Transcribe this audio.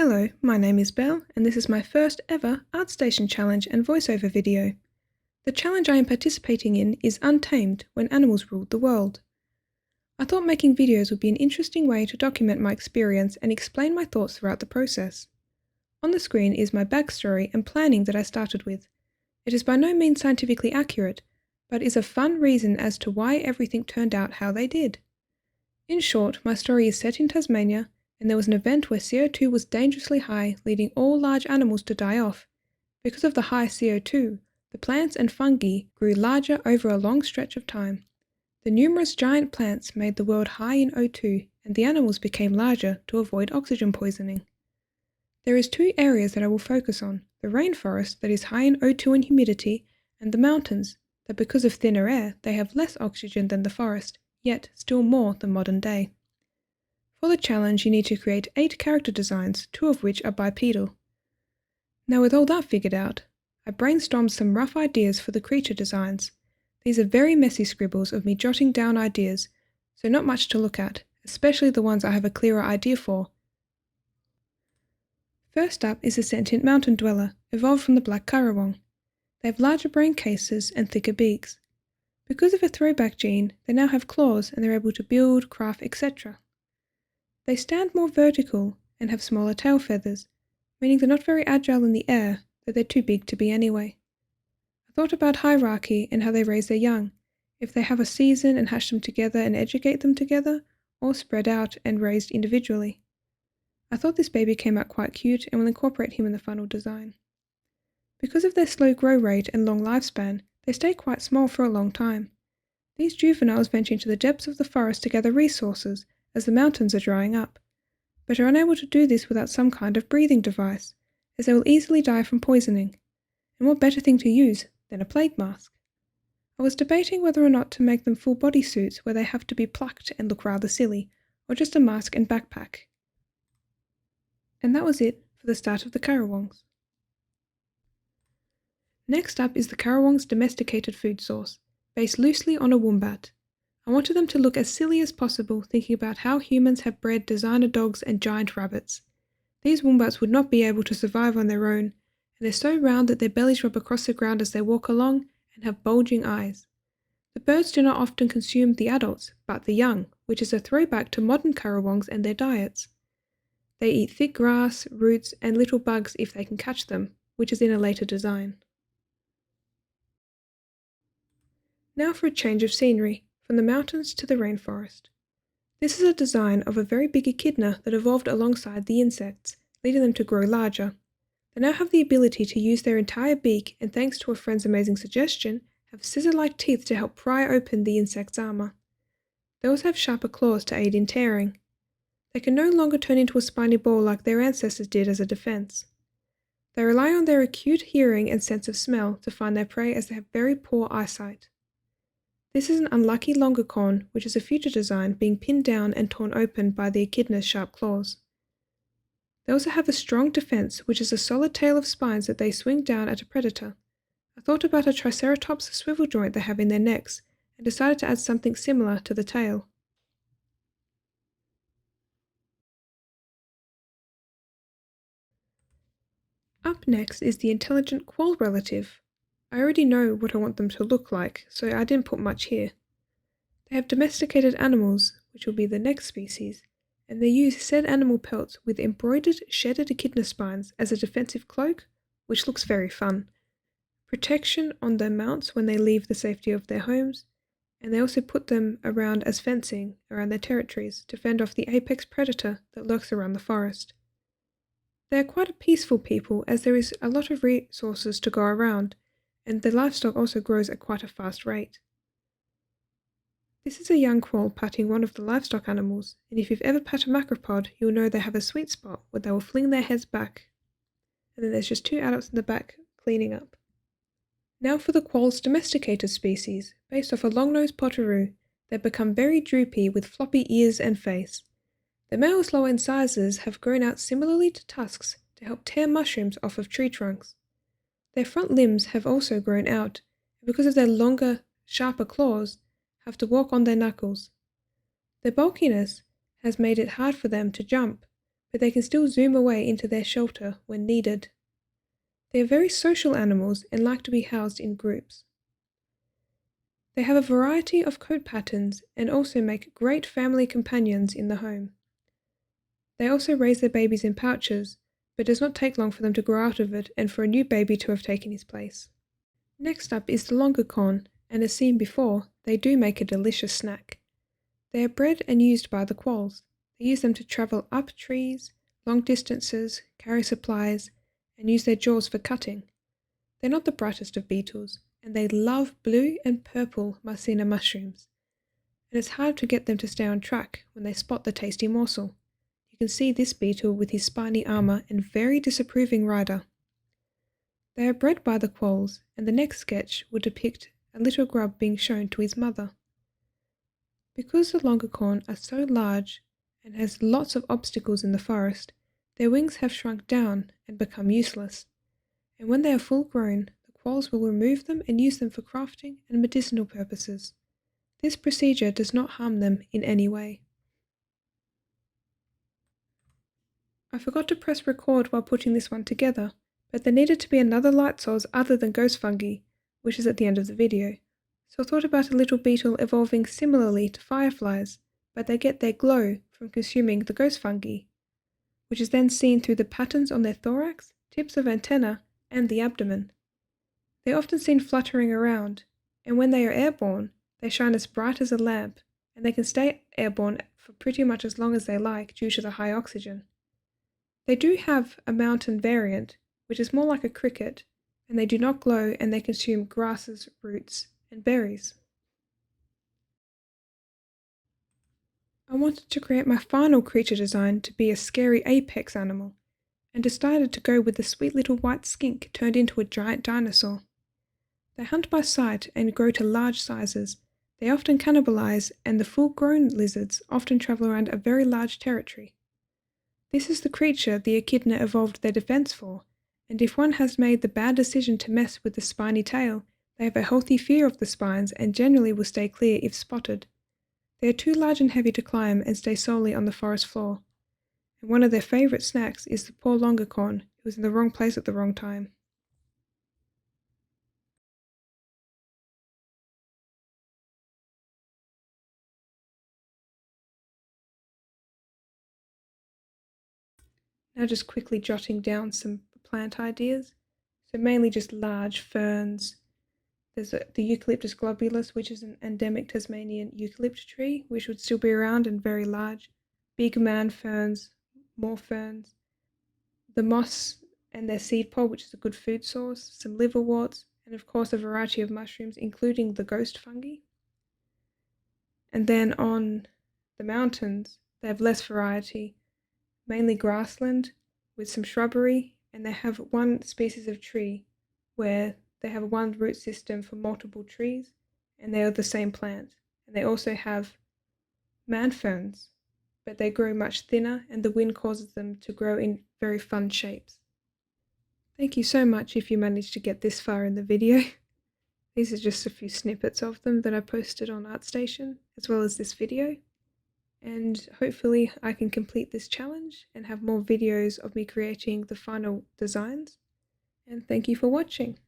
Hello, my name is Belle, and this is my first ever ArtStation challenge and voiceover video. The challenge I am participating in is Untamed, when animals ruled the world. I thought making videos would be an interesting way to document my experience and explain my thoughts throughout the process. On the screen is my backstory and planning that I started with. It is by no means scientifically accurate, but is a fun reason as to why everything turned out how they did. In short, my story is set in Tasmania, and there was an event where CO2 was dangerously high, leading all large animals to die off. Because of the high CO2, the plants and fungi grew larger over a long stretch of time. The numerous giant plants made the world high in O2, and the animals became larger to avoid oxygen poisoning. There is two areas that I will focus on: the rainforest that is high in O2 and humidity, and the mountains that because of thinner air they have less oxygen than the forest, yet still more than modern day. For the challenge you need to create 8 character designs, 2 of which are bipedal. Now with all that figured out, I brainstormed some rough ideas for the creature designs. These are very messy scribbles of me jotting down ideas, so not much to look at, especially the ones I have a clearer idea for. First up is a sentient mountain dweller, evolved from the black Karawong. They have larger brain cases and thicker beaks. Because of a throwback gene, they now have claws and they're able to build, craft, etc. They stand more vertical and have smaller tail feathers, meaning they're not very agile in the air, though they're too big to be anyway. I thought about hierarchy and how they raise their young, if they have a season and hatch them together and educate them together, or spread out and raised individually. I thought this baby came out quite cute and will incorporate him in the final design. Because of their slow grow rate and long lifespan, they stay quite small for a long time. These juveniles venture into the depths of the forest to gather resources, as the mountains are drying up, but are unable to do this without some kind of breathing device, as they will easily die from poisoning. And what better thing to use than a plague mask? I was debating whether or not to make them full body suits where they have to be plucked and look rather silly, or just a mask and backpack. And that was it for the start of the Karawongs. Next up is the Karawong's domesticated food source, based loosely on a wombat. I wanted them to look as silly as possible, thinking about how humans have bred designer dogs and giant rabbits. These wombats would not be able to survive on their own, and they're so round that their bellies rub across the ground as they walk along and have bulging eyes. The birds do not often consume the adults, but the young, which is a throwback to modern Karawongs and their diets. They eat thick grass, roots, and little bugs if they can catch them, which is in a later design. Now for a change of scenery, from the mountains to the rainforest. This is a design of a very big echidna that evolved alongside the insects, leading them to grow larger. They now have the ability to use their entire beak and, thanks to a friend's amazing suggestion, have scissor-like teeth to help pry open the insect's armor. They also have sharper claws to aid in tearing. They can no longer turn into a spiny ball like their ancestors did as a defense. They rely on their acute hearing and sense of smell to find their prey, as they have very poor eyesight. This is an unlucky longicorn, which is a future design being pinned down and torn open by the echidna's sharp claws. They also have a strong defense, which is a solid tail of spines that they swing down at a predator. I thought about a triceratops swivel joint they have in their necks, and decided to add something similar to the tail. Up next is the intelligent qual relative. I already know what I want them to look like, so I didn't put much here. They have domesticated animals, which will be the next species, and they use said animal pelts with embroidered shedded echidna spines as a defensive cloak, which looks very fun, protection on their mounts when they leave the safety of their homes, and they also put them around as fencing around their territories to fend off the apex predator that lurks around the forest. They are quite a peaceful people, as there is a lot of resources to go around, and the livestock also grows at quite a fast rate. This is a young qual patting one of the livestock animals, and if you've ever pat a macropod, you'll know they have a sweet spot where they will fling their heads back, and then there's just 2 adults in the back cleaning up. Now for the qual's domesticated species, based off a long-nosed potteroo. They become very droopy with floppy ears and face. The males, lower in sizes, have grown out similarly to tusks to help tear mushrooms off of tree trunks. Their front limbs have also grown out, and because of their longer, sharper claws, have to walk on their knuckles. Their bulkiness has made it hard for them to jump, but they can still zoom away into their shelter when needed. They are very social animals and like to be housed in groups. They have a variety of coat patterns and also make great family companions in the home. They also raise their babies in pouches, but it does not take long for them to grow out of it and for a new baby to have taken his place. Next up is the longer corn, and as seen before, they do make a delicious snack. They are bred and used by the quolls. They use them to travel up trees, long distances, carry supplies, and use their jaws for cutting. They're not the brightest of beetles, and they love blue and purple Mycena mushrooms, and it's hard to get them to stay on track when they spot the tasty morsel. You can see this beetle with his spiny armour and very disapproving rider. They are bred by the quolls, and the next sketch will depict a little grub being shown to his mother. Because the longicorn are so large and has lots of obstacles in the forest, their wings have shrunk down and become useless, and when they are full grown, the quolls will remove them and use them for crafting and medicinal purposes. This procedure does not harm them in any way. I forgot to press record while putting this one together, but there needed to be another light source other than ghost fungi, which is at the end of the video. So I thought about a little beetle evolving similarly to fireflies, but they get their glow from consuming the ghost fungi, which is then seen through the patterns on their thorax, tips of antenna, and the abdomen. They are often seen fluttering around, and when they are airborne, they shine as bright as a lamp, and they can stay airborne for pretty much as long as they like due to the high oxygen. They do have a mountain variant, which is more like a cricket, and they do not glow and they consume grasses, roots, and berries. I wanted to create my final creature design to be a scary apex animal, and decided to go with the sweet little white skink turned into a giant dinosaur. They hunt by sight and grow to large sizes. They often cannibalize, and the full-grown lizards often travel around a very large territory. This is the creature the Echidna evolved their defense for, and if one has made the bad decision to mess with the spiny tail, they have a healthy fear of the spines and generally will stay clear if spotted. They are too large and heavy to climb and stay solely on the forest floor. And one of their favourite snacks is the poor longicorn, who was in the wrong place at the wrong time. Now just quickly jotting down some plant ideas. So mainly just large ferns. There's the Eucalyptus globulus, which is an endemic Tasmanian eucalypt tree, which would still be around and very large. Big man ferns, more ferns. The moss and their seed pod, which is a good food source, some liverworts, and of course a variety of mushrooms, including the ghost fungi. And then on the mountains, they have less variety, mainly grassland with some shrubbery, and they have one species of tree where they have one root system for multiple trees, and they are the same plant. And they also have man ferns, but they grow much thinner, and the wind causes them to grow in very fun shapes. Thank you so much if you managed to get this far in the video. These are just a few snippets of them that I posted on ArtStation, as well as this video. And hopefully I can complete this challenge and have more videos of me creating the final designs. And thank you for watching.